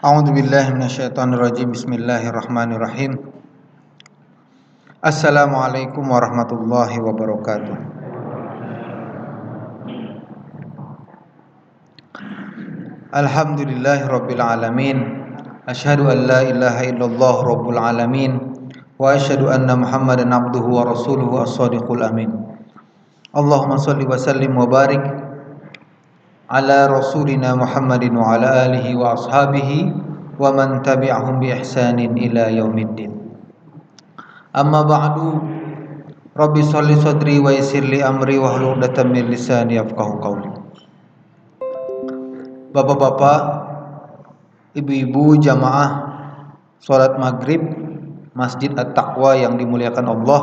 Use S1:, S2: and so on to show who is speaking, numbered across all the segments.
S1: A'udzubillahi minasyaitonirrajim. Bismillahirrahmanirrahim. Assalamualaikum warahmatullahi wabarakatuh. Alhamdulillahi rabbil alamin. Asyhadu an la ilaha illallah rabbul alamin wa asyhadu anna Muhammadan abduhu wa rasuluhu as-shadiqul amin. Allahumma shalli wa sallim wa barik ala rasulina Muhammadin wa ala alihi wa ashabihi wa man tabi'ahum bi ihsanin ila yaumiddin. Amma ba'du. Rabbi sholli sadri wa yassir li amri wahlul 'uqdatam min lisani yafqahu qawli. Bapak-bapak, ibu-ibu jamaah salat maghrib Masjid At-Taqwa yang dimuliakan Allah,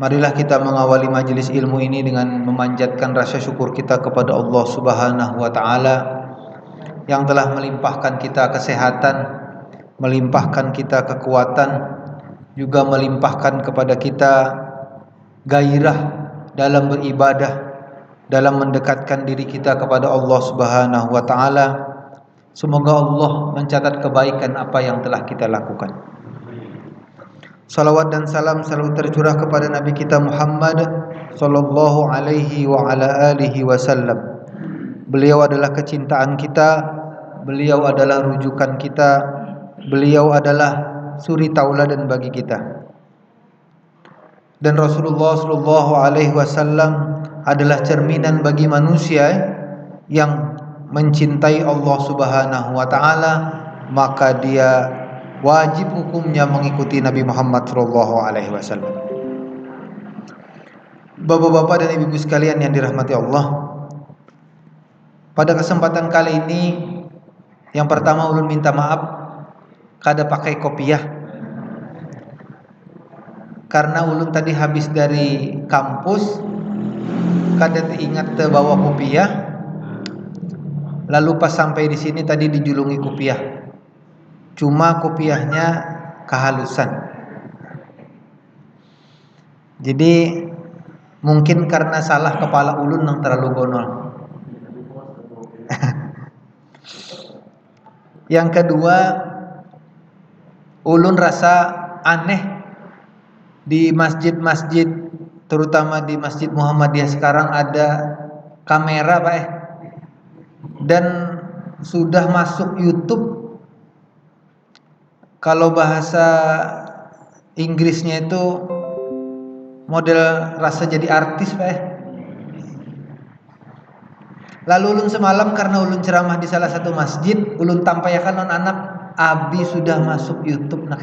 S1: marilah kita mengawali majelis ilmu ini dengan memanjatkan rasa syukur kita kepada Allah Subhanahu wa taala yang telah melimpahkan kita kesehatan, melimpahkan kita kekuatan, juga melimpahkan kepada kita gairah dalam beribadah, dalam mendekatkan diri kita kepada Allah Subhanahu wa taala. Semoga Allah mencatat kebaikan apa yang telah kita lakukan. Salawat dan salam selalu tercurah kepada Nabi kita Muhammad sallallahu alaihi wa ala alihi wasallam. Beliau adalah kecintaan kita, beliau adalah rujukan kita, beliau adalah suri tauladan bagi kita. Dan Rasulullah sallallahu alaihi wasallam adalah cerminan bagi manusia yang mencintai Allah Subhanahu wa taala, maka dia wajib hukumnya mengikuti Nabi Muhammad sallallahu alaihi wasallam. Bapak-bapak dan ibu-ibu sekalian yang dirahmati Allah, pada kesempatan kali ini yang pertama ulun minta maaf kada pakai kopiah, karena ulun tadi habis dari kampus kada teringat bawa kopiah, lalu pas sampai di sini tadi dijulungi kopiah, cuma kopiahnya kehalusan. Jadi mungkin karena salah kepala ulun yang terlalu gonol. Yang kedua, ulun rasa aneh di masjid-masjid, terutama di Masjid Muhammadiyah sekarang ada kamera, Pak, dan sudah masuk YouTube. Kalau bahasa Inggrisnya itu model rasa jadi artis, Pak. Lalu ulun semalam karena ulun ceramah di salah satu masjid, ulun tampayakan non anak abi sudah masuk YouTube nak.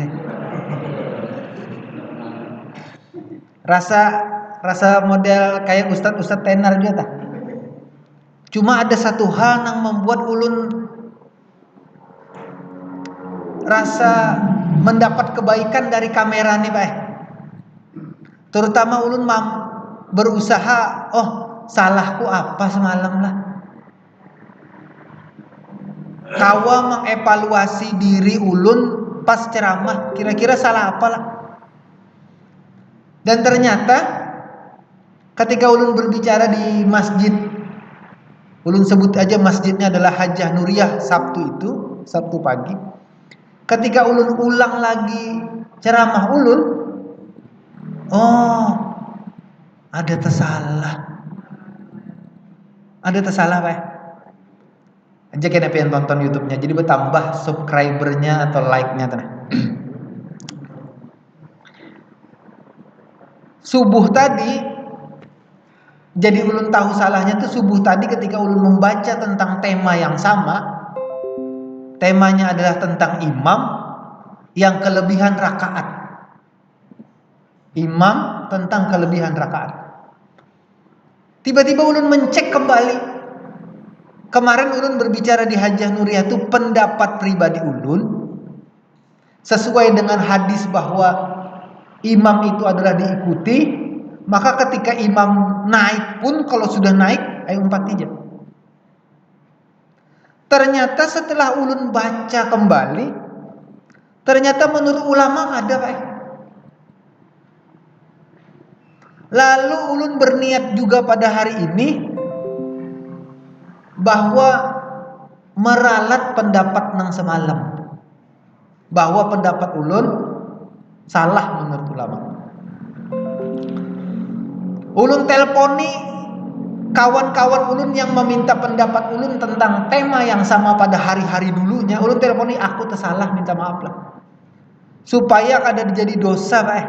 S1: Rasa model kayak ustad tenar juga tak. Cuma ada satu hal yang membuat ulun rasa mendapat kebaikan dari kamera nih, Pak. Terutama ulun berusaha, salahku apa semalam lah. Kawa mengevaluasi diri ulun pas ceramah, kira-kira salah apa lah. Dan ternyata ketika ulun berbicara di masjid, ulun sebut aja masjidnya adalah Hajjah Nuriyah, Sabtu pagi. Ketika ulun ulang lagi ceramah ulun, ada tersalah. Ada tersalah, Pak. Aja kena pengen tonton YouTube-nya, jadi bertambah subscribernya atau like-nya tanah. Subuh tadi, jadi ulun tahu salahnya tuh subuh tadi ketika ulun membaca tentang tema yang sama. Temanya adalah tentang imam yang kelebihan rakaat. Imam tentang kelebihan rakaat. Tiba-tiba ulun mencek kembali. Kemarin ulun berbicara di Hajjah Nuriyah itu pendapat pribadi ulun sesuai dengan hadis bahwa imam itu adalah diikuti, maka ketika imam naik pun kalau sudah naik ayo 4-3. Ternyata setelah ulun baca kembali, ternyata menurut ulama ada, Pak. Lalu ulun berniat juga pada hari ini bahwa meralat pendapat nang semalam bahwa pendapat ulun salah menurut ulama. Ulun telponi kawan-kawan ulun yang meminta pendapat ulun tentang tema yang sama pada hari-hari dulunya. Ulun telponi, aku tersalah, minta maaf lah. Supaya kada jadi dosa, Pak.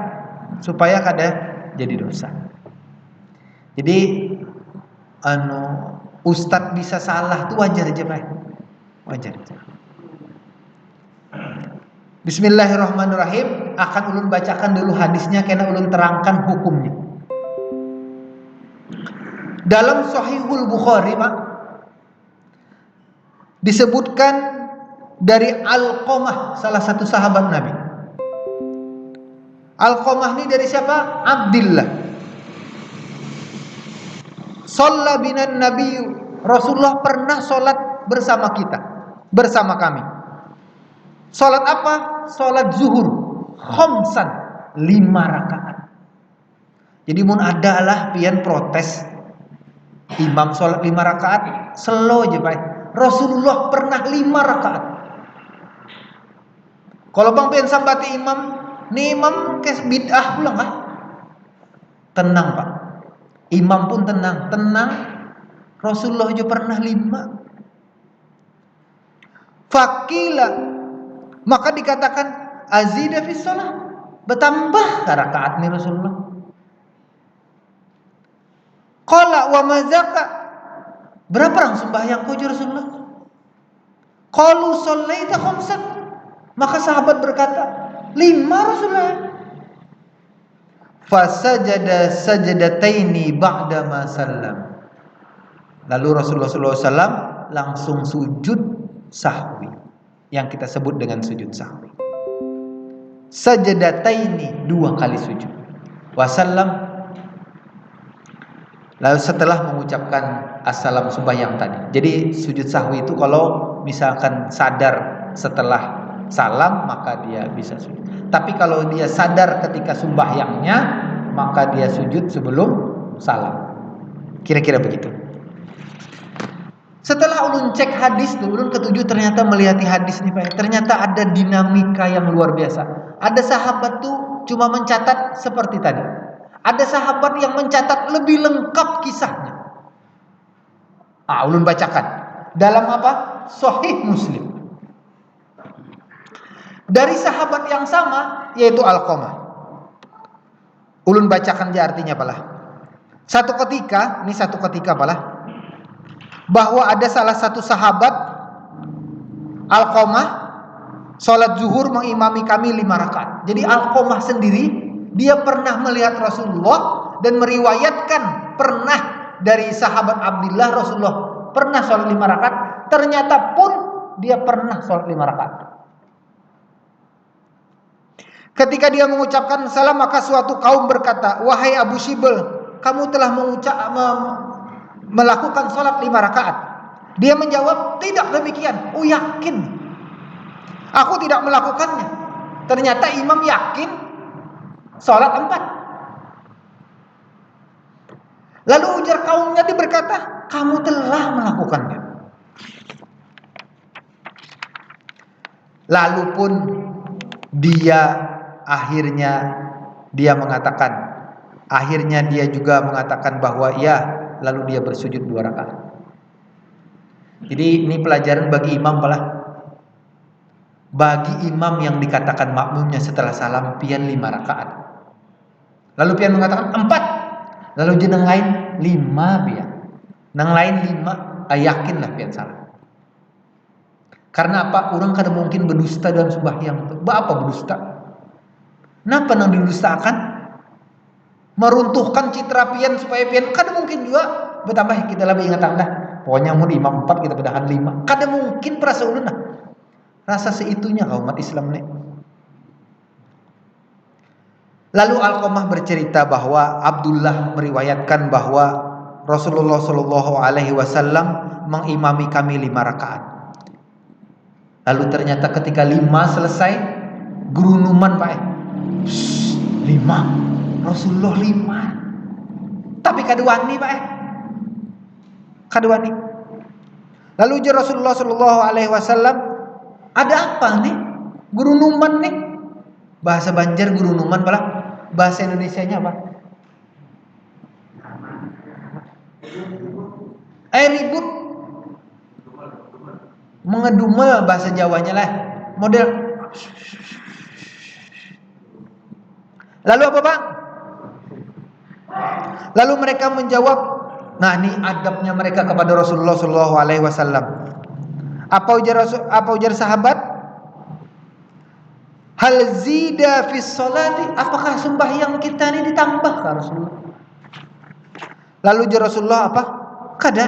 S1: Supaya kada jadi dosa. Jadi ustadz bisa salah tuh wajar aja, Pak. Wajar aja. Bismillahirrahmanirrahim. Akan ulun bacakan dulu hadisnya karena ulun terangkan hukumnya. Dalam Sahihul Bukhari, Pak, disebutkan dari Alqamah, salah satu sahabat Nabi. Alqamah ini dari siapa? Abdillah. Shalla binan Nabi, Rasulullah pernah sholat bersama kita, bersama kami. Sholat apa? Sholat zuhur, khamsan, 5 rakaat. Jadi mun adalah pian protes imam sholat 5 rakaat, slow aja, Pak. Rasulullah pernah 5 rakaat. Kalau bang pian sambati imam, nih imam kes bid'ah pulang kah? Tenang, Pak. Imam pun tenang. Rasulullah juga pernah 5. Fakila, maka dikatakan azida fi shalah, bertambah rakaat nih Rasulullah. Qala wa mazaka, berapa orang sembahyang kau Rasulullah? Qalu shallaita khamsan, maka sahabat berkata 5 Rasulullah. Fasajada sajadataini ba'da ma sallam. Lalu Rasulullah SAW langsung sujud sahwi, yang kita sebut dengan sujud sahwi. Sajadataini, 2 kali sujud. Wasallam, lalu setelah mengucapkan assalam sembahyang tadi. Jadi sujud sahwi itu kalau misalkan sadar setelah salam maka dia bisa sujud. Tapi kalau dia sadar ketika sembahyangnya maka dia sujud sebelum salam. Kira-kira begitu. Setelah ulun cek hadis tuh, ulun ketujuh ternyata melihat hadis nih, Pak. Ternyata ada dinamika yang luar biasa. Ada sahabat tuh cuma mencatat seperti tadi. Ada sahabat yang mencatat lebih lengkap kisahnya. Ulun bacakan. Dalam apa? Sahih Muslim. Dari sahabat yang sama, yaitu Alqamah. Ulun bacakan dia artinya apalah. Satu ketika apalah, bahwa ada salah satu sahabat Alqamah sholat zuhur mengimami kami 5 rakaat. Jadi Alqamah sendiri dia pernah melihat Rasulullah dan meriwayatkan pernah dari sahabat Abdillah Rasulullah pernah sholat 5 rakaat. Ternyata pun dia pernah sholat 5 rakaat. Ketika dia mengucapkan salam, maka suatu kaum berkata, wahai Abu Shibl, kamu telah melakukan sholat 5 rakaat. Dia menjawab, tidak demikian. Yakin, aku tidak melakukannya. Ternyata imam yakin sholat 4. Lalu ujar kaumnya, dia berkata, kamu telah melakukannya. Lalu pun akhirnya dia juga mengatakan bahwa ya, lalu dia bersujud 2 rakaat. Jadi ini pelajaran bagi imam pala. Bagi imam yang dikatakan makmumnya setelah salam pian 5 rakaat. Lalu pian mengatakan 4. Lalu jeneng lain 5 pian. Nang lain 5, yakinlah pian salah. Karena apa? Orang kada mungkin berdusta dalam sembahyang. Apa berdusta? Kenapa nang didustakan? Meruntuhkan citra pian supaya pian kada mungkin juga bertambah kita lebih ingat dah. Pokoknya mau imam 4 kita bedahan 5. Kada mungkin perasa ulun lah. Rasa seitunya kau umat Islam nih. Lalu Alqamah bercerita bahwa Abdullah meriwayatkan bahwa Rasulullah Shallallahu Alaihi Wasallam mengimami kami 5 rakaat. Lalu ternyata ketika 5 selesai, gerunuman Pak. 5 Rasulullah 5. Tapi kadewani Pak. Kadewani. Lalu ujar Rasulullah Shallallahu Alaihi Wasallam, ada apa nih? Guru Numan nih. Bahasa Banjar guru Numan pala. Bahasa Indonesianya apa? Ribut. Mengedumel bahasa Jawanya lah. Model. Lalu apa Pak? Lalu mereka menjawab, nah ini adabnya mereka kepada Rasulullah Shallallahu Alaihi Wasallam. Apa ujar sahabat? Hal zida fis sholati, apakah sembahyang kita ini ditambah ke Rasulullah? Lalu ujar Rasulullah apa? Kada.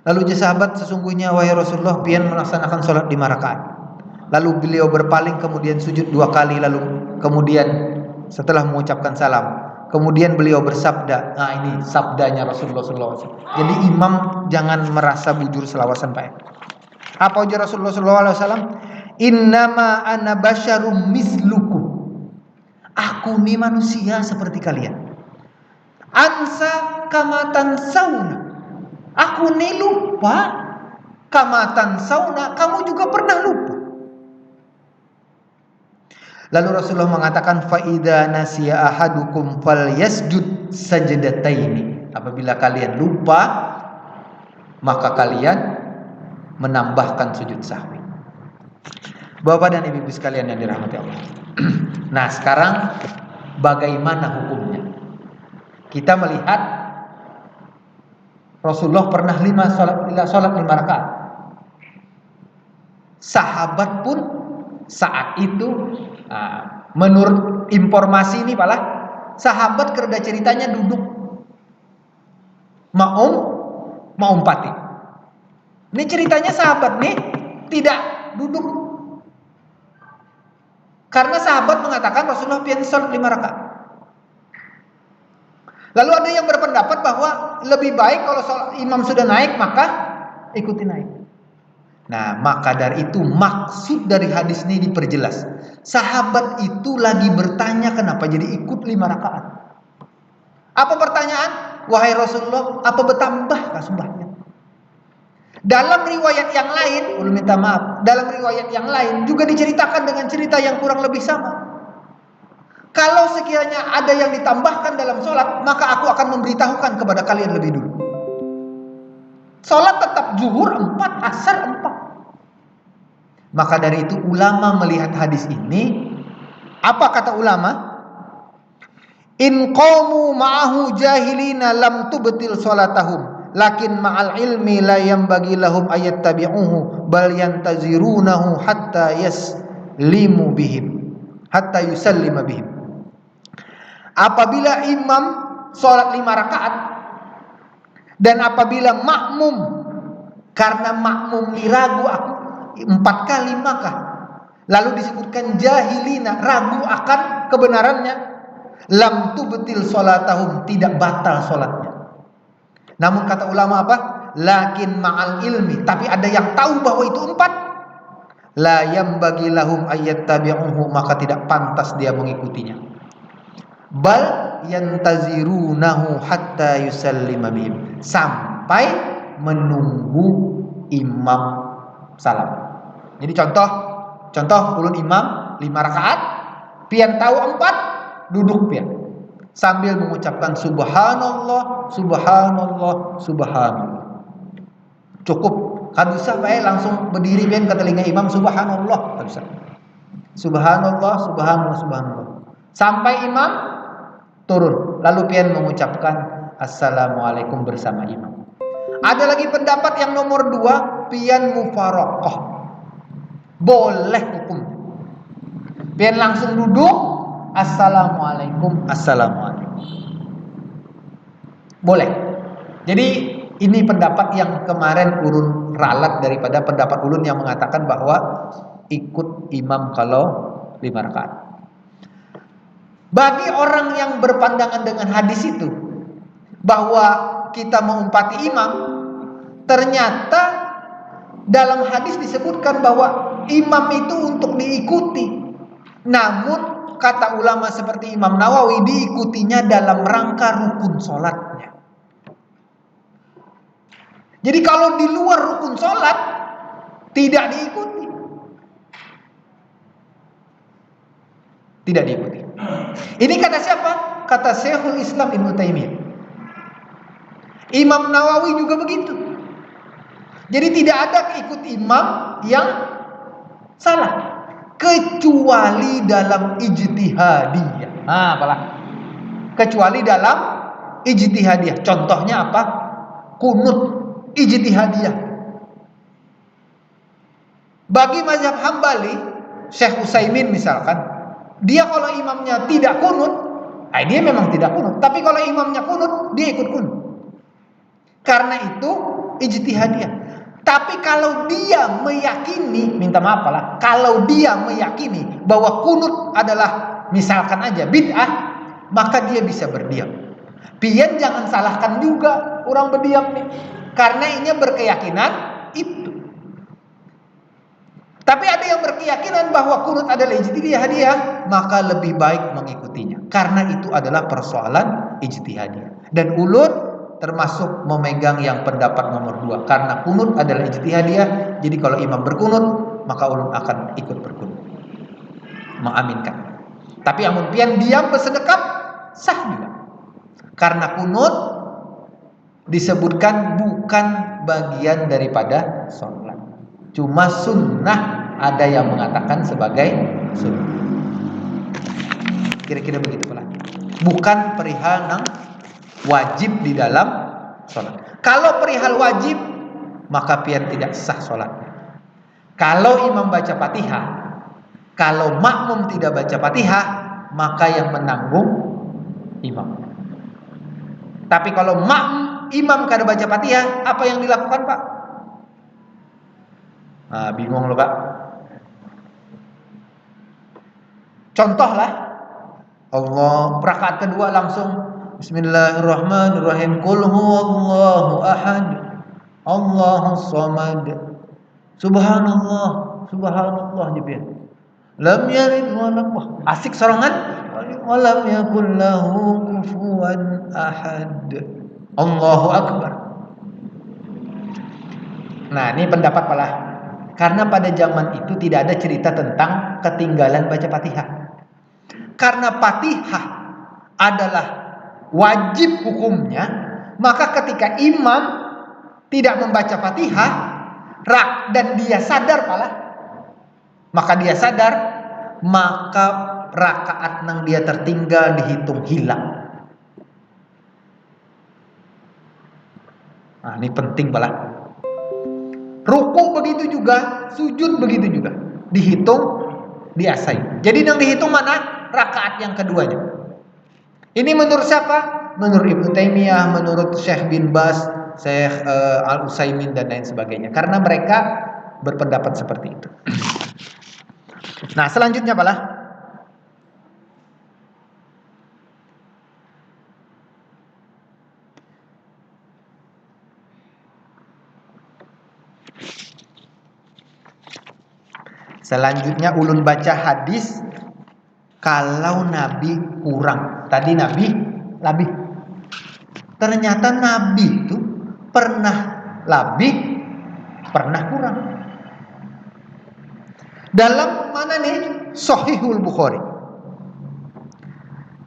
S1: Lalu ujar sahabat, sesungguhnya wahai Rasulullah, pian melaksanakan sholat 5 rakaat. Lalu beliau berpaling, kemudian sujud 2 kali, lalu kemudian setelah mengucapkan salam, kemudian beliau bersabda, nah ini sabdanya Rasulullah SAW. Jadi imam jangan merasa bujur selawasan Pak. Apa ujar Rasulullah SAW? Innama ana basyarum mislukum. Aku ini manusia seperti kalian. Ansa kamatan sauna. Aku ini lupa. Kamatan sauna, kamu juga pernah lupa. Lalu Rasulullah mengatakan, faida nasiya ahadukum falyasjud sajdataini. Apabila kalian lupa, maka kalian menambahkan sujud sahwi. Bapak dan ibu-ibu sekalian yang dirahmati Allah. Nah, sekarang bagaimana hukumnya? Kita melihat Rasulullah pernah sholat 5 rakaat. Sahabat pun saat itu, menurut informasi ini pala, sahabat kerja ceritanya duduk maum pati. Ini ceritanya sahabat nih tidak duduk, karena sahabat mengatakan Rasulullah pian sholat 5 rakaat. Lalu ada yang berpendapat bahwa lebih baik kalau imam sudah naik maka ikuti naik. Nah, maka dari itu maksud dari hadis ini diperjelas. Sahabat itu lagi bertanya kenapa jadi ikut 5 rakaat. Apa pertanyaan? Wahai Rasulullah, apa bertambah sumbahnya? Dalam riwayat yang lain, ulun minta maaf, dalam riwayat yang lain juga diceritakan dengan cerita yang kurang lebih sama. Kalau sekiranya ada yang ditambahkan dalam sholat, maka aku akan memberitahukan kepada kalian lebih dulu. Sholat tetap zuhur 4, asar 4. Maka dari itu ulama melihat hadis ini, apa kata ulama? In qaumu ma'ahu jahilina lam tubtil sholatahum, lakin ma'al ilmi la yanbaghi lahum ayat tabi'uhu bal yantazirunahu hatta yusallima bihim. Apabila imam sholat 5 rakaat dan apabila makmum, karena makmum ini ragu aku 4 kali maka, lalu disebutkan jahilina, ragu akan kebenarannya, lam tubtil sholatahum, tidak batal sholatnya. Namun kata ulama apa? Lakin ma'al ilmi, tapi ada yang tahu bahwa itu 4, la yambagi lahum ayat tabi'uhu, maka tidak pantas dia mengikutinya. Bal yantazirunahu hatta yusallima bihim, sampai menunggu imam salam. Jadi contoh ulun imam 5 rakaat, pian tahu 4, duduk pian sambil mengucapkan subhanallah, subhanallah, subhanallah. Cukup, kan usah baik langsung berdiri pian ke telinga imam subhanallah, kan usah. Subhanallah, subhanallah, subhanallah. Sampai imam turun, lalu pian mengucapkan assalamualaikum bersama imam. Ada lagi pendapat yang nomor 2, pian mufaraqah, boleh hukum. Pian langsung duduk, assalamualaikum, assalamualaikum, boleh. Jadi ini pendapat yang kemarin urun ralat daripada pendapat ulun yang mengatakan bahwa ikut imam kalau 5 rakaat. Bagi orang yang berpandangan dengan hadis itu bahwa kita mengumpati imam, ternyata dalam hadis disebutkan bahwa imam itu untuk diikuti. Namun kata ulama seperti Imam Nawawi, diikutinya dalam rangka rukun sholatnya. Jadi kalau di luar rukun sholat tidak diikuti. Tidak diikuti. Ini kata siapa? Kata Syekhul Islam Ibnu Taimiyah. Imam Nawawi juga begitu. Jadi tidak ada ikut imam yang salah kecuali dalam ijtihadiyah. Apalah? Kecuali dalam ijtihadiyah. Contohnya apa? Kunut ijtihadiyah. Bagi mazhab Hambali, Syekh Utsaimin misalkan, dia kalau imamnya tidak kunut, dia memang tidak kunut. Tapi kalau imamnya kunut, dia ikut kunut. Karena itu ijtihadiyah. Tapi kalau dia meyakini, minta maaf lah, kalau dia meyakini bahwa kunut adalah misalkan aja bid'ah, maka dia bisa berdiam. Pian jangan salahkan juga orang berdiam nih, karena ini berkeyakinan itu. Tapi ada yang berkeyakinan bahwa kunut adalah ijtihadiyah, maka lebih baik mengikutinya, karena itu adalah persoalan ijtihadiyah. Dan ulun termasuk memegang yang pendapat nomor 2, karena kunut adalah ijtihadiyah. Jadi kalau imam berkunut, maka ulun akan ikut berkunut, mengaminkan. Tapi amun pian diam bersedekap, sah juga. Karena kunut disebutkan bukan bagian daripada sholat, cuma sunnah, ada yang mengatakan sebagai sunnah. Kira-kira begitu lah. Bukan perihal nang wajib di dalam sholat. Kalau perihal wajib, maka pian tidak sah sholatnya. Kalau imam baca Fatihah, kalau makmum tidak baca Fatihah, maka yang menanggung imam. Tapi kalau imam kada baca Fatihah, apa yang dilakukan, Pak? Bingung loh, Pak. Contoh lah, rakaat kedua langsung Bismillahirrahmanirrahim. Qul huwallahu ahad, Allahus samad. Subhanallah, subhanallah jepit. Lam yalid wa lam asik sorangan. Wa lam yakul lahu kufuwan ahad. Allahu akbar. Nah, ini pendapat palah. Karena pada zaman itu tidak ada cerita tentang ketinggalan baca Fatihah. Karena Fatihah adalah wajib hukumnya, maka ketika imam tidak membaca Fatihah dan dia sadar maka rakaat nang dia tertinggal dihitung hilang. Nah, ini penting pala. Ruku begitu juga, sujud begitu juga, dihitung, diasai. Jadi yang dihitung mana? Rakaat yang keduanya. Ini menurut siapa? Menurut Ibnu Taimiyah, menurut Syekh bin Baz, Syekh Al-Utsaimin dan lain sebagainya. Karena mereka berpendapat seperti itu. Nah, selanjutnya apalah? Selanjutnya ulun baca hadis kalau Nabi kurang. Tadi Nabi labih. Ternyata Nabi itu pernah labih, pernah kurang. Dalam mana nih? Sahihul Bukhari.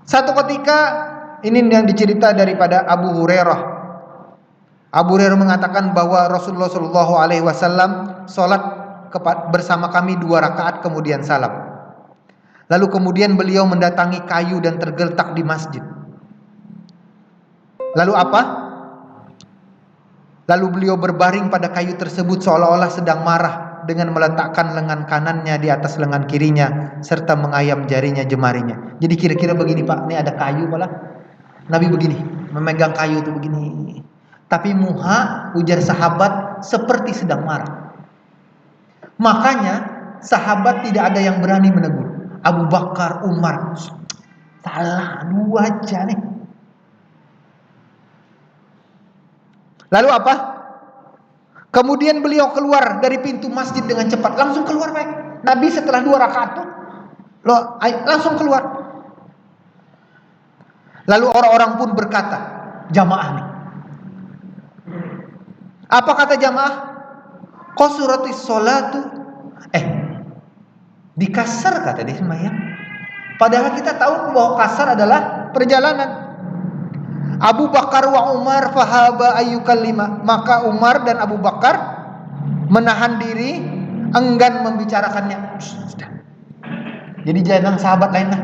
S1: Satu ketika, ini yang dicerita daripada Abu Hurairah. Abu Hurairah mengatakan bahwa Rasulullah SAW sholat bersama kami 2 rakaat kemudian salam. Lalu kemudian beliau mendatangi kayu dan tergeletak di masjid. Lalu apa? Lalu beliau berbaring pada kayu tersebut seolah-olah sedang marah dengan meletakkan lengan kanannya di atas lengan kirinya serta mengayam jarinya jemarinya. Jadi kira-kira begini, Pak, ini ada kayu malah. Nabi begini, memegang kayu itu begini. Tapi muha, ujar sahabat, seperti sedang marah. Makanya sahabat tidak ada yang berani menegur. Abu Bakar, Umar, salah, 2 aja nih. Lalu apa? Kemudian beliau keluar dari pintu masjid dengan cepat. Langsung keluar, Pak. Nabi setelah 2 rakaat tuh langsung keluar. Lalu orang-orang pun berkata, jamaah nih, Apa kata jamaah? Qasuratis sholatu. Dikasar kata dia sembahyang. Padahal kita tahu bahwa kasar adalah perjalanan. Abu Bakar wa Umar fahaba ayyukallima. Maka Umar dan Abu Bakar menahan diri, enggan membicarakannya. Jadi jangan sahabat lain lah.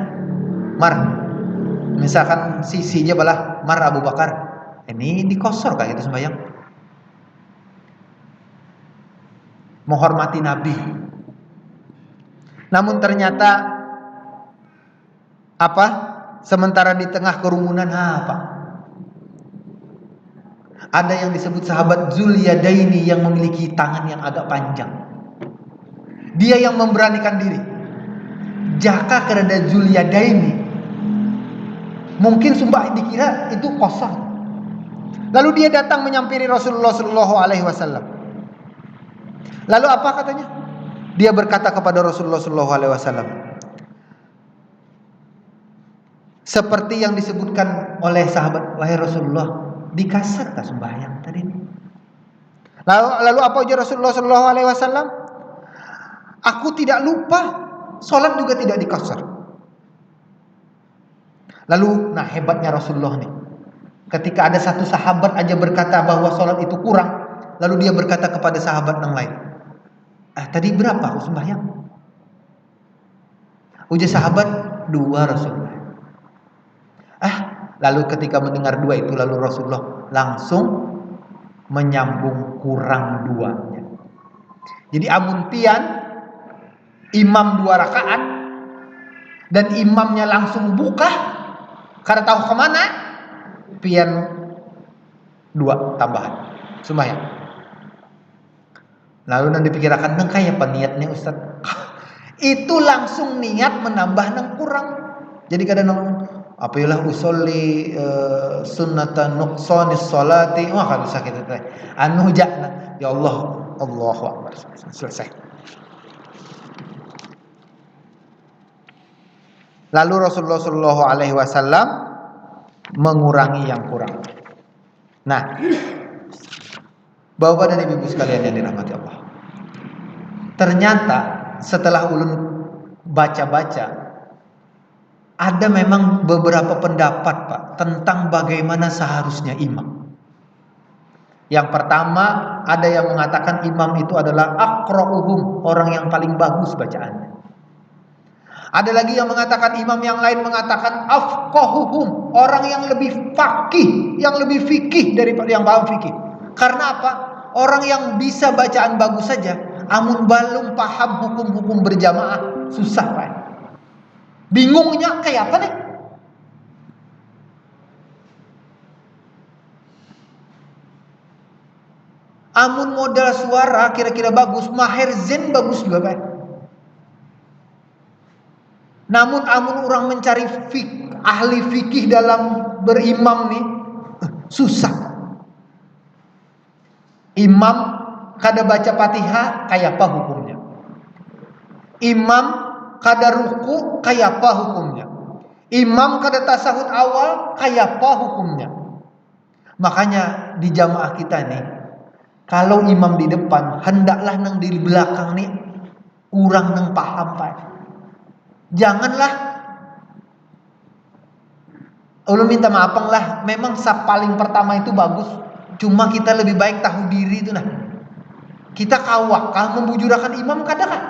S1: Mar, misalkan si aja balah Mar Abu Bakar, ini dikosor kayak gitu sembahyang. Menghormati Nabi. Namun ternyata apa? Sementara di tengah kerumunan apa? Ada yang disebut sahabat Zulyadaini yang memiliki tangan yang agak panjang. Dia yang memberanikan diri. Jaka kerana Zulyadaini, mungkin sumpah dikira itu kosong. Lalu dia datang menyampiri Rasulullah Shallallahu Alaihi Wasallam. Lalu apa katanya? Dia berkata kepada Rasulullah Shallallahu Alaihi Wasallam, seperti yang disebutkan oleh sahabat, wahai Rasulullah, dikasarkah sembahyang tadi ini? Lalu apa ujar Rasulullah Shallallahu Alaihi Wasallam? Aku tidak lupa, sholat juga tidak dikasar. Lalu, nah hebatnya Rasulullah nih, ketika ada satu sahabat aja berkata bahwa sholat itu kurang, lalu dia berkata kepada sahabat yang lain, tadi berapa aku sembahyang? Ujar sahabat, 2 Rasulullah. Lalu ketika mendengar 2 itu, lalu Rasulullah langsung menyambung kurang 2-nya. Jadi amun pian imam 2 rakaat dan imamnya langsung buka karena tahu kemana, pian 2 tambahan sembahyang. Lalu nanti dipikirkan nang kayak apa niatnya Ustaz? Itu langsung niat menambah nang kurang. Jadi kadang apalah usolli sunnatan nuqsanis salati, wah kan bisa kita teh. Anu jakna ya Allah, Allahu akbar. Selesai. Lalu Rasulullah Shallallahu Alaihi Wasallam mengurangi yang kurang. Nah, Bapak dan Ibu sekalian yang dirahmati Allah, ternyata setelah ulun baca-baca, ada memang beberapa pendapat Pak tentang bagaimana seharusnya imam. Yang pertama, ada yang mengatakan imam itu adalah aqra'uhum, orang yang paling bagus bacaannya. Ada lagi yang mengatakan, imam yang lain mengatakan afqahuhum, orang yang lebih faqih, yang lebih fikih daripada yang paham fikih. Karena apa? Orang yang bisa bacaan bagus saja, amun balum paham hukum-hukum berjamaah, susah Pak. Bingungnya kayak apa nih? Amun modal suara kira-kira bagus, maher zen bagus juga Pak. Namun amun orang mencari ahli fikih dalam berimam nih, susah. Imam kada baca Fatihah kayak apa hukumnya? Imam kada ruku kayak apa hukumnya? Imam kada tasahud awal kayak apa hukumnya? Makanya di jamaah kita nih, kalau imam di depan, hendaklah nang di belakang nih kurang nang paham Pak. Janganlah ulun minta maaf lah, memang paling pertama itu bagus. Cuma kita lebih baik tahu diri itu nah. Kita kawakah membujurakan imam kada kah?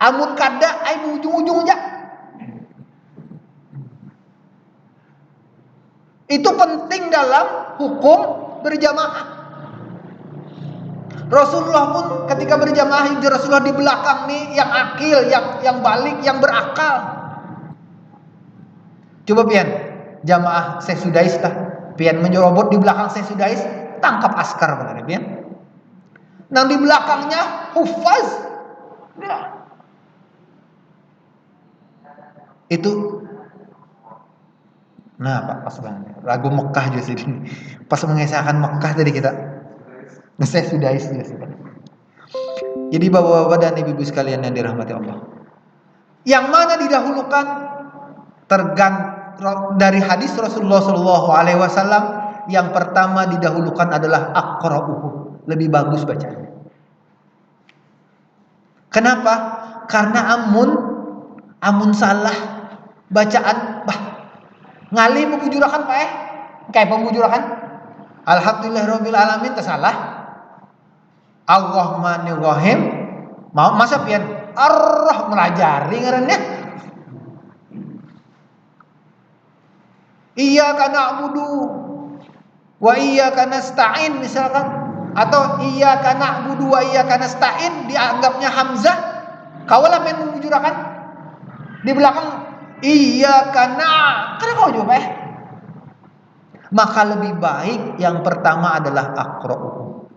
S1: Amun kada ai ujung-ujung aja. Itu penting dalam hukum berjamaah. Rasulullah pun ketika berjamaah, Rasulullah di belakang nih yang akil, yang balik, yang berakal. Coba pian jamaah sesudais lah, pian menjerobot di belakang sesudais, tangkap askar benar pian. Nang di belakangnya hufaz. Itu nah Pak, pas banget. Lagu Mekah juga sih. Pas mengesahkan Mekah tadi kita. Saya sudah juga sih. Jadi bapak-bapak dan ibu-ibu sekalian yang dirahmati Allah, yang mana didahulukan dari hadis Rasulullah Shallallahu Alaihi Wasallam, yang pertama didahulukan adalah aqra'uhum, lebih bagus bacaannya. Kenapa? Karena amun salah bacaan ngalih pembujurakan Pak kayak pembujurakan alhamdulillahirabbil alamin tersalah Ar-Rahmanir-Rahim mau masa pian arrah melajari ngarannya iyyaka na'budu wa iyyaka nasta'in misalkan atau iyyaka na'budu wa iyyaka nasta'in dianggapnya hamzah kaulah main pembujurakan di belakang iyyaka kenapa kau jawab maka lebih baik yang pertama adalah aqra'uhu.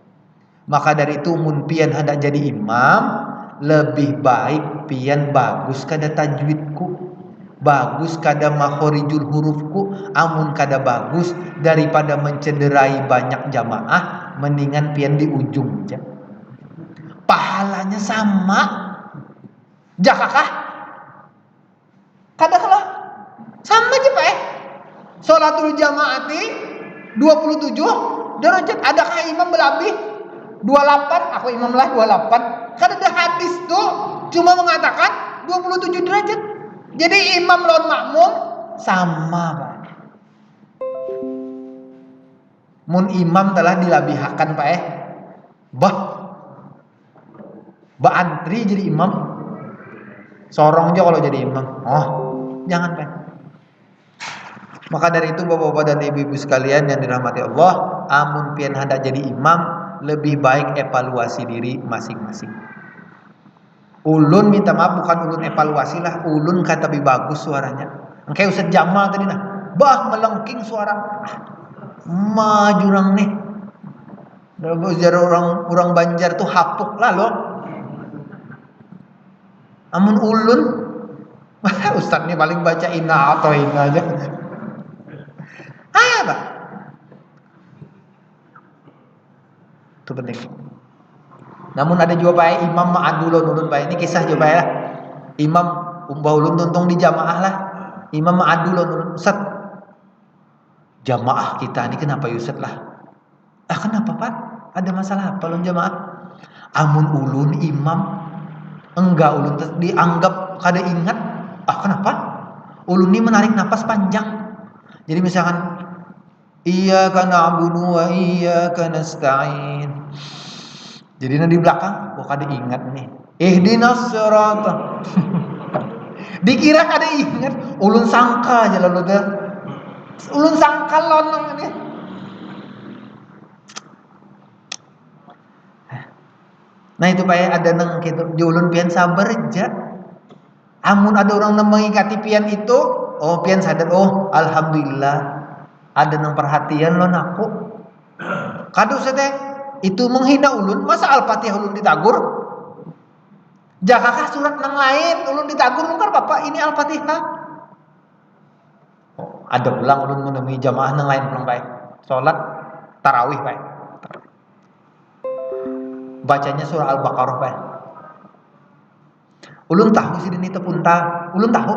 S1: Maka dari itu mun pian hendak jadi imam lebih baik pian bagus kada tajwidku, bagus kada makhorijul hurufku, amun kada bagus daripada mencederai banyak jamaah mendingan pian di ujung aja. Pahalanya sama. Jakakah? Kada kalah. Sama aja Pak Sholatul jamaati 27 derajat. Adakah imam berlebih 28? Aku imam lah 28. Kan ada hadis tuh cuma mengatakan 27 derajat. Jadi imam lawan makmum sama Pak. Mun imam telah dilabihakan Pak Bah antri jadi imam. Sorong aja kalau jadi imam. Oh, jangan Pak. Maka dari itu Bapak-bapak dan Ibu-ibu sekalian yang dirahmati Allah, amun pian hendak jadi imam, lebih baik evaluasi diri masing-masing. Ulun minta maaf bukan ulun evaluasi lah, ulun kata lebih bagus suaranya. Kayak Ustaz Jamal tadi nah, melengking suara. Majurang nih. Dari orang Banjar tuh hapuk lah loh. Amun ulun Ustaz nih paling baca ina atau ina aja. Pak. Itu penting. Namun ada juga Pak imam ma'adulun ulun Pak. Ini kisah juga ya. Imam umbah ulun tuntung di jamaah lah. Imam ma'adulun ulun Ustaz. Jamaah kita ini kenapa Ustaz lah? Kenapa Pak? Ada masalah apa ulun jamaah? Amun ulun imam enggak ulun dianggap kada ingat. Kenapa? Ulun ini menarik napas panjang. Jadi misalkan iyyaka na'budu wa iyyaka nasta'in. Jadi di belakang kada ingat nih. Ihdinas sirata. Dikira kada ingat, ulun sangka aja lalu teh. Ulun sangka lonong ini. Nah itu Pak ada nang gitu, di ulun pian sabar aja. Amun ada orang mengingati pian itu, pian sadar alhamdulillah. Ada nang perhatian lo naku. Kadu teh itu menghina ulun, masa Al-Fatihah ulun ditagur? Jakakah surat nang lain ulun ditagur mungkar Bapak ini Al-Fatihah. Ada ulang ulun menemui jamaah nang lain pulang baik. Salat tarawih baik. Bacanya surah Al-Baqarah baik. Ulun tahu sih ini tepunta, ulun tahu.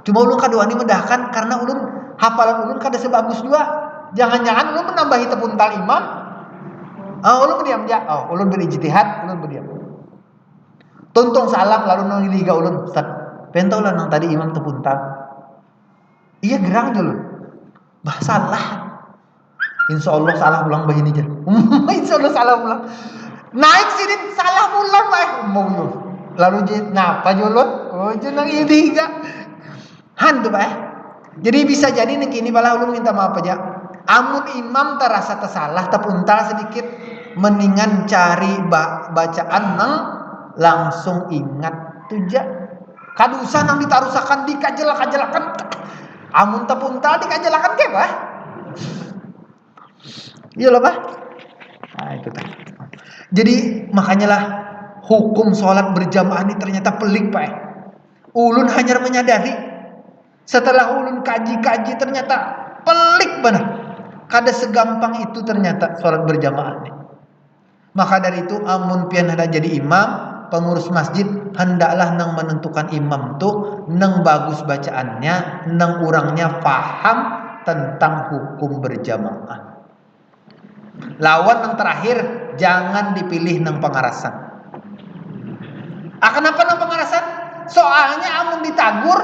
S1: Cuma ulun kadoani mendahkan karena ulun hafalan ulun kada sebagus juga. Jangan-jangan ulun menambahi tepuntal imam. Ulun berdiam aja. Ulun berijtihad, ulun berdiam. Tuntung salam lalu nang liga ulun. Ustaz, pentau lah nang tadi imam tepuntal. Iya gerang aja ulun. Salah. Insyaallah salah ulang bayi ni je. Insyaallah salah ulang. Naik sini salah ulang Pak. Lalu napa julun? Nang liga. Hantu Pak. Jadi bisa jadi nih kini pala ulun minta maaf aja. Amun imam terasa tersalah tepuntal sedikit, mendingan cari bacaan nang langsung ingat tuja. Kadusan nang ditarusakan dikajelakan. Amun tepuntal dikajelakan ke Pak? Iya loh Pak. Nah itu tadi. Jadi makanya lah hukum sholat berjamaah ini ternyata pelik Pak. Ulun hanya menyadari setelah ulun kaji-kaji ternyata pelik benar. Kada segampang itu ternyata sholat berjamaah ini. Maka dari itu amun pian hendak jadi imam, pengurus masjid hendaklah nang menentukan imam tuh nang bagus bacaannya, nang orangnya paham tentang hukum berjamaah. Lawan yang terakhir jangan dipilih nang pengarasan. Kenapa nang pengarasan? Soalnya amun ditagur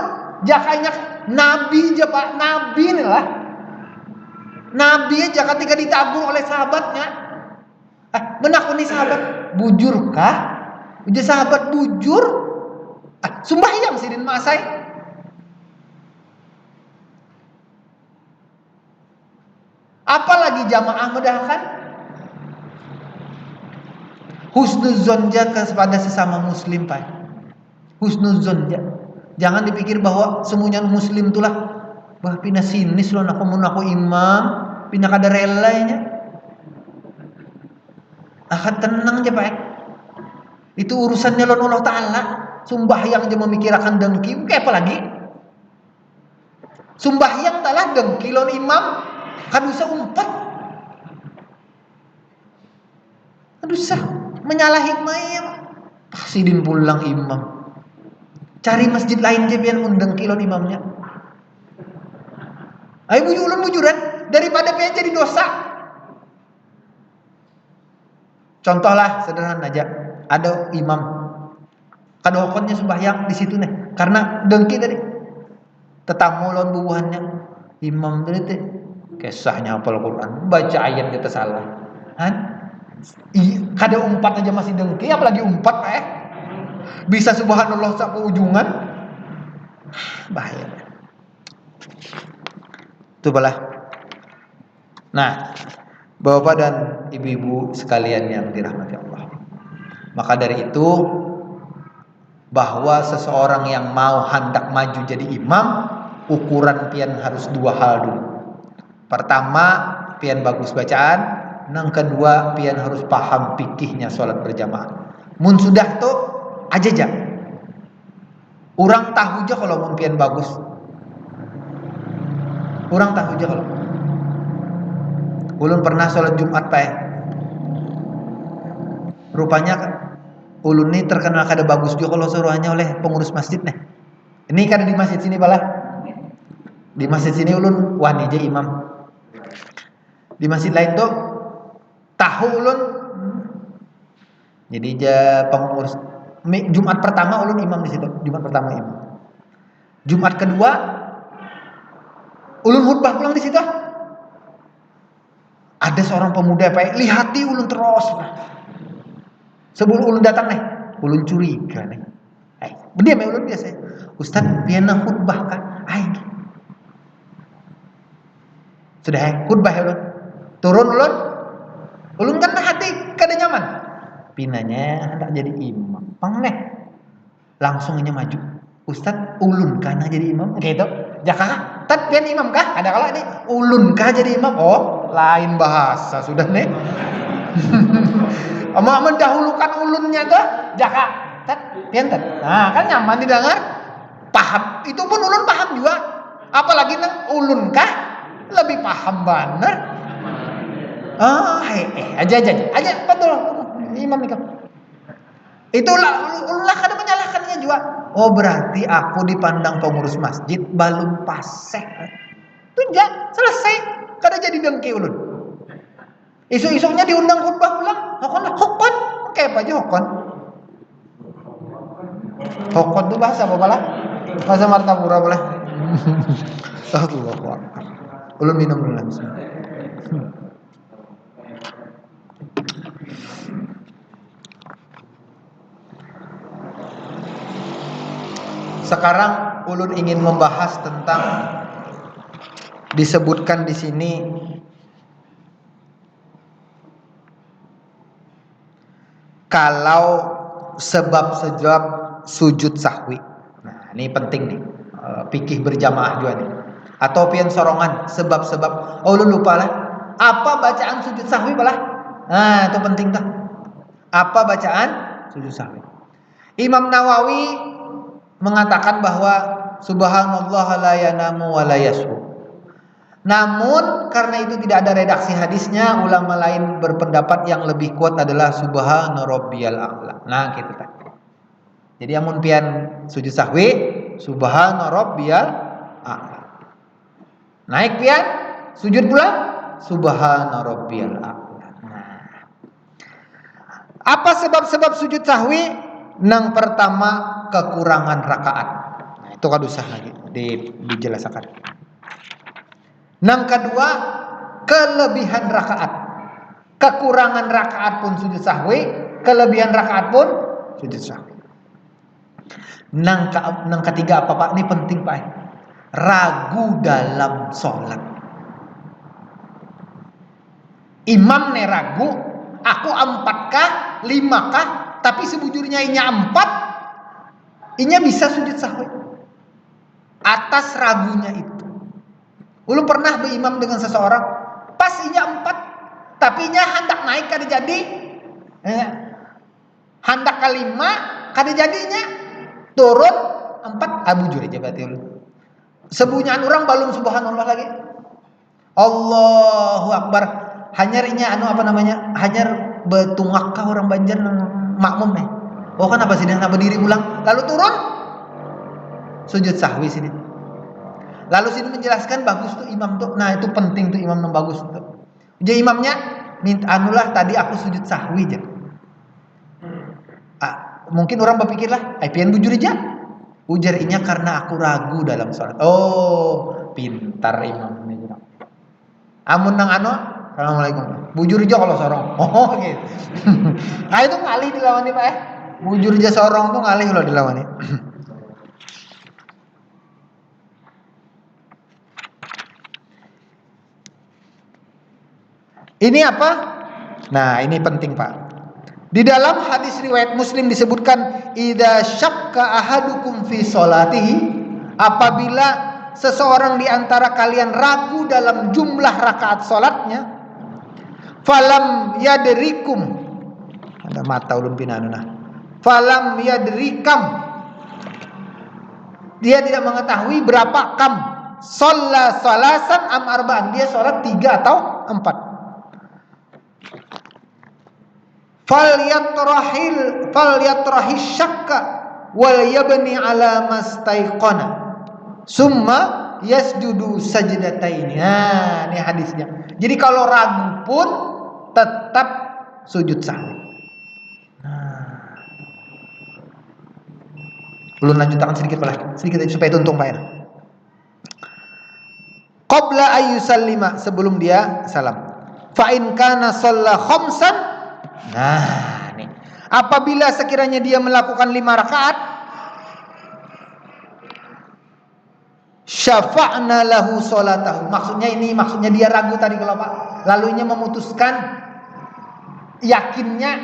S1: jakanya nabi aja Pak, nabi nih lah. Nabi aja ketika ditagur oleh sahabatnya, menakuni sahabat, bujurkah? Udah sahabat bujur, sembahyang sidin masai. Apalagi jamaah medahkan. Husnuzon kepada sesama muslim Pak. Husnuzon jangan dipikir bahwa semuanya muslim itulah wah pindah sinis loh aku imam pindah kada relanya. Tenang aja Pak. Itu urusannya Allah Ta'ala. Sembahyang aja memikirkan dengki, kayak apa lagi? Sembahyang talah dengki lon imam, kan usah umpat. Aduh sah menyalahi imam. Sidin pulang imam. Cari masjid lain je pian undang kilon imamnya. Ayo bujuran daripada pian jadi dosa. Contohlah sederhana aja, ada imam kadokonnya sembahyang di situ nih, karena dengki tadi. Tetamu lawan bubuhannya, imam tadi teh kisahnya hafal Quran, baca ayat kita salah. Kada umpat aja masih dengki, apalagi umpat bisa subhanallah sampai ujungan, bahaya. Itu balah. Nah, Bapak dan ibu-ibu sekalian yang dirahmati Allah, maka dari itu bahwa seseorang yang mau hendak maju jadi imam, ukuran pian harus dua hal dulu. Pertama, pian bagus bacaan, yang kedua pian harus paham fikihnya sholat berjamaah. Mun sudah tuh aja. Orang tahu aja kalau mun pian bagus. Orang tahu aja kalau. Ulun pernah sholat Jumat Pak. Rupanya ulun ini terkenal kada bagus juga kalau suruhannya oleh pengurus masjid nih. Ini kada di masjid sini balah. Di masjid sini ulun wani aja imam. Di masjid lain tuh tahu ulun. Jadi aja pengurus Jumat pertama ulun imam di situ. Jumat pertama imam. Jumat kedua ulun khutbah pulang di situ. Ada seorang pemuda Pak, lihati ulun terus. Sebelum ulun datang nih, ulun curiga nih. Berdiam ulun biasa. Ustaz, piana khutbah kah? Sudah khutbah ulun. Turun ulun. Ulun kan hati kada nyaman. Pinanya hendak jadi imam. Pangneh. Langsung aja maju. Ustaz, ulun kana jadi imam? Kayak itu. Jaka, tat pian imam kah? Ada kalau ini ulun kah jadi imam? Oh, lain bahasa sudah nih. Mendahulukan ulunnya tuh jaka tat pian tat. Nah kan nyaman didengar, paham. Itu pun ulun paham juga. Apalagi nang ulun kah lebih paham bener. Aja betul imam itu. Itulah ulun kada menyalahkannya juga. Oh berarti aku dipandang pengurus masjid balum pasek. Itu selesai. Kada jadi dengki ulun. Isu-isunya diundang khutbah ulang. Hokon. Kayak apa aja hokon. Hokon itu bahasa apa lah? Bahasa Martapura boleh. Allahu Akbar. Ulun minum dulu langsung. Sekarang ulun ingin membahas tentang disebutkan di sini kalau sebab-sebab sujud sahwi. Nah, ini penting nih. Fikih berjamaah juga nih. Atau pian sorongan sebab-sebab. Oh, lu lupa lah. Apa bacaan sujud sahwi balah? Nah, itu penting tuh. Apa bacaan sujud sahwi? Imam Nawawi mengatakan bahwa subhanallah la yanamu wa la yashu. Namun karena itu tidak ada redaksi hadisnya, ulama lain berpendapat yang lebih kuat adalah subhana rabbiyal a'la. Nah, gitu kan. Jadi amun pian sujud sahwi, subhana rabbiyal a'la. Naik pian, sujud pula subhana rabbiyal a'la. Nah. Apa sebab-sebab sujud sahwi? Nang pertama kekurangan rakaat. Nah, itu kan usah lagi dijelaskan. Nang kedua kelebihan rakaat. Kekurangan rakaat pun sujud sahwi, kelebihan rakaat pun sujud sahwi. Nang ketiga apa Pak? Ini penting Pak. Ragu dalam sholat. Imam nih ragu, aku 4kah, 5kah, tapi sebujurnya inya 4, inya bisa sujud sahwi. Atas ragunya itu. Ulun pernah berimam dengan seseorang, pas inya 4, tapi inya hendak naik kada jadi, hendak ke 5 kada jadinya, turun 4, bujur aja berarti ulun. Sebunyian orang balum subhanallah lagi. Allahu Akbar. Hanyar inya hanyar betungak kah orang Banjar makmum nih. Oh kan apa sih dia berdiri ulang, lalu turun sujud sahwi sini. Lalu sini menjelaskan bagus tuh imam tuh. Nah, itu penting tuh imam yang bagus tuh. Jadi imamnya minta anulah tadi aku sujud sahwi aja. Mungkin orang berpikirlah, pian bujur aja. Ujar inya karena aku ragu dalam sholat. Oh, pintar imam ini. Amun nang Assalamualaikum. Bujur aja kalau sorong. Oh gitu. Nah itu ngalih dilawani Pak. Bujur aja sorong tuh ngalih kalau dilawani. Ini apa? Nah ini penting Pak. Di dalam hadis riwayat Muslim disebutkan idza syakka ahadukum fi sholatihi, apabila seseorang di antara kalian ragu dalam jumlah rakaat salatnya, falam yadrikum, ada mata ulun pinanuna, falam yadrikam, dia tidak mengetahui berapa kam, shalla salasan am arba'an, dia sholat 3 atau 4, falyatrahis syakka wal yabni ala mastaiqana summa yasjudu sajdataini. Nah, ini hadisnya. Jadi kalau ragu pun tetap sujud sahwi. Nah. Ulun lanjutkan sedikit supaya tuntung Pak ya. Qabla ayyusallima, sebelum dia salam. Fa in kana shalla khamsan. Nah, nih. Apabila sekiranya dia melakukan 5 rakaat, syafa'na lahu sholatahu. Maksudnya dia ragu tadi kalau Pak. Lalunya memutuskan yakinnya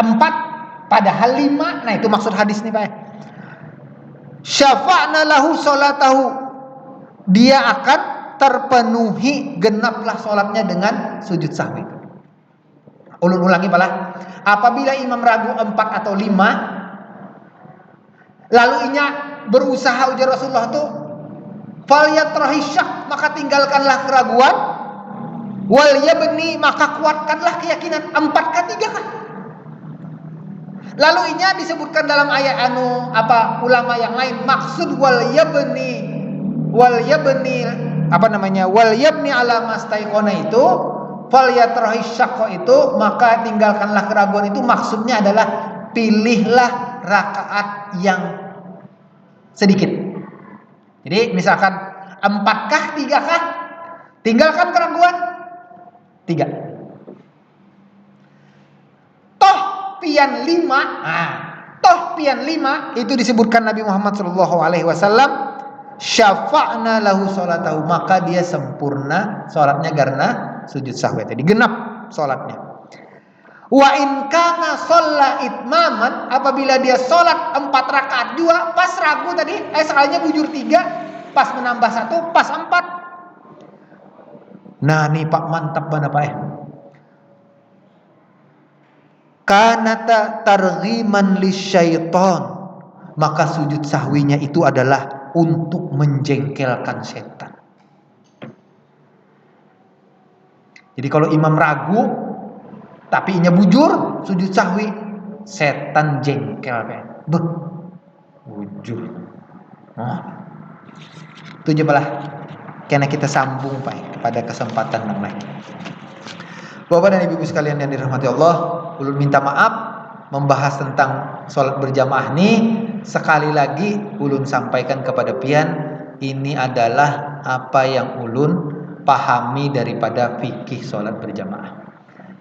S1: 4 padahal 5. Nah, itu maksud hadis nih Pak. Syafa'na lahu sholatahu. Dia akan terpenuhi genaplah sholatnya dengan sujud sahwi. Ulun ulangi Pak. Apabila imam ragu 4 atau 5, lalu inya berusaha ujar Rasulullah tuh falyatrahisyak, maka tinggalkanlah keraguan, wal yabni, maka kuatkanlah keyakinan. 4 kah 3 kah? Lalu inya disebutkan dalam ayat ulama yang lain, maksud wal yabni wal yabni ala mastaiqona itu, falyatrahisyak itu, maka tinggalkanlah keraguan itu maksudnya adalah pilihlah rakaat yang sedikit. Jadi misalkan 4 kah 3 kah, tinggalkan keraguan 3. Toh pian 5 itu disebutkan Nabi Muhammad SAW, syafa'na lahu sholatahu, maka dia sempurna sholatnya karena sujud sahwi tadi, genap sholatnya. Wa in kana shalla itmaman, apabila dia sholat 4 rakaat 2, pas ragu tadi, sekalinya bujur 3, pas menambah 1, pas 4. Nah nih Pak, mantap banget Pak. Kanata targhiman lisyaiton, maka sujud sahwinya itu adalah untuk menjengkelkan setan. Jadi kalau imam ragu tapi inya bujur sujud sahwi, setan jengkel kan. Bujur. Itu aja lah. Karena kita sambung Pak pada kesempatan yang lain. Bapak dan Ibu sekalian yang dirahmati Allah, ulun minta maaf membahas tentang sholat berjamaah nih, sekali lagi ulun sampaikan kepada pian, ini adalah apa yang ulun pahami daripada fikih sholat berjamaah.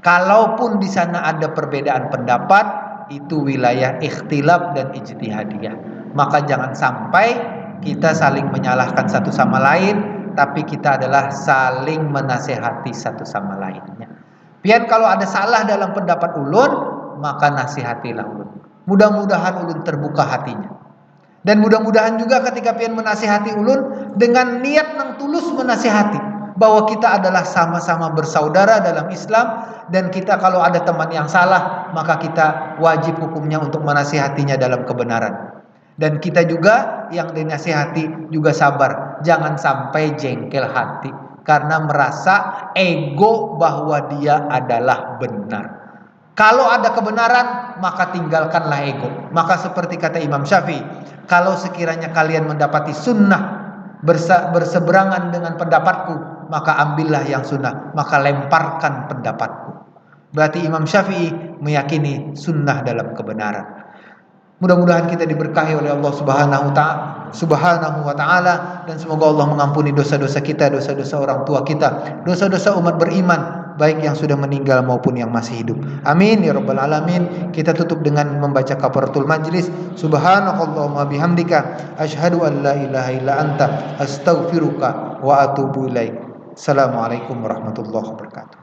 S1: Kalaupun di sana ada perbedaan pendapat, itu wilayah ikhtilaf dan ijtihadiyah. Maka jangan sampai kita saling menyalahkan satu sama lain, tapi kita adalah saling menasehati satu sama lainnya. Pian kalau ada salah dalam pendapat ulun, maka nasihatilah ulun. Mudah-mudahan ulun terbuka hatinya. Dan mudah-mudahan juga ketika pian menasihati ulun dengan niat yang tulus menasihati, bahwa kita adalah sama-sama bersaudara dalam Islam, dan kita kalau ada teman yang salah, maka kita wajib hukumnya untuk menasihatinya dalam kebenaran. Dan kita juga yang dinasihati juga sabar, jangan sampai jengkel hati karena merasa ego bahwa dia adalah benar. Kalau ada kebenaran, maka tinggalkanlah ego. Maka seperti kata Imam Syafi'i, kalau sekiranya kalian mendapati sunnah berseberangan dengan pendapatku, maka ambillah yang sunnah, maka lemparkan pendapatku. Berarti Imam Syafi'i meyakini sunnah dalam kebenaran. Mudah-mudahan kita diberkahi oleh Allah Subhanahu wa taala, dan semoga Allah mengampuni dosa-dosa kita, dosa-dosa orang tua kita, dosa-dosa umat beriman baik yang sudah meninggal maupun yang masih hidup. Amin ya rabbal alamin. Kita tutup dengan membaca kafaratul majlis. Subhanakallahumma bihamdika asyhadu an la ilaha illa anta astaghfiruka wa atubu ilaik. Assalamualaikum warahmatullahi wabarakatuh.